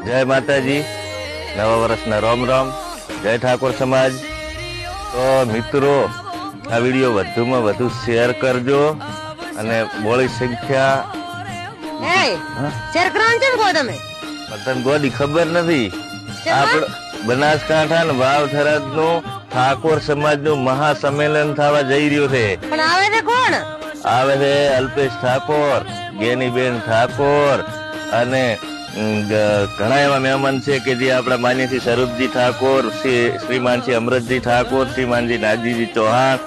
જય માતાજી, નવા વર્ષના રામ રામ, જય ઠાકોર સમાજ। તો મિત્રો, આ વિડીયો વધુમાં વધુ શેર કરજો અને બોળી સંખ્યા શેર કરવાનું છે ને તમે તને ગોડી ખબર નથી। આપણે બનાસકાંઠા ને વાવ થરાદ નું ઠાકોર સમાજ નું મહાસંમેલન થવા જઈ રહ્યું છે। પણ આવે છે કોણ? આવે છે અલ્પેશ ઠાકોર, ગેનીબેન ઠાકોર અને ઘણા એવા મહેમાન છે કે જે આપણા માન્યથી સ્વરૂપજી ઠાકોર, શ્રીમાનજી અમૃતજી ઠાકોર, શ્રીમાનજી નાગજીજી ચૌહાણ,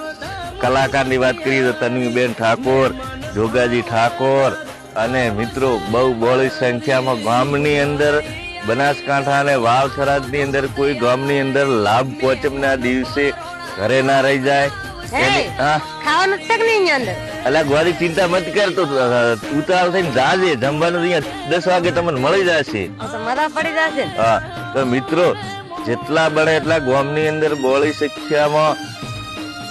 કલાકારની વાત કરીએ તો તન્વીબેન ઠાકોર, જોગાજી ઠાકોર અને મિત્રો બહુ બહોળી સંખ્યામાં ગામની અંદર બનાસકાંઠા અને વાવ થરાદની અંદર કોઈ ગામની અંદર લાભ પોચમના દિવસે ઘરે ના રહી જાય। ખાવાનું છે કે નહીં અંદર? અલા ગોરી ચિંતા મત કર, તો ઉતાવળ થઈને જાજે, જમવાનું અહીંયા 10 વાગે તમને મળી જશે। મજા પડી જશે। હા, તો મિત્રો જેટલા બને એટલા ગામની અંદર બહોળી સંખ્યામાં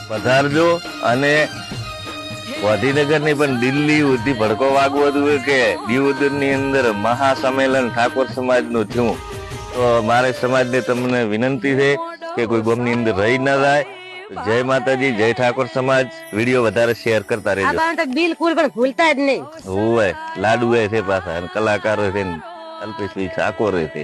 પધારજો અને ગાંધીનગર ની પણ દિલ્હી સુધી ભડકો વાગવો હતું કે દીવોદર ની અંદર મહાસંમેલન ઠાકોર સમાજ નું થયું। તો મારે સમાજને તમને વિનંતી છે કે કોઈ ગામની અંદર રહી ના જાય। જય માતાજી, જય ઠાકોર સમાજ। વિડીયો વધારે શેર કરતા રહેજો। બિલકુલ પણ ભૂલતા જ નહીં। હોય લાડુ છે પાછા, કલાકારો છે, અલ્પેશભાઈ ઠાકોર છે।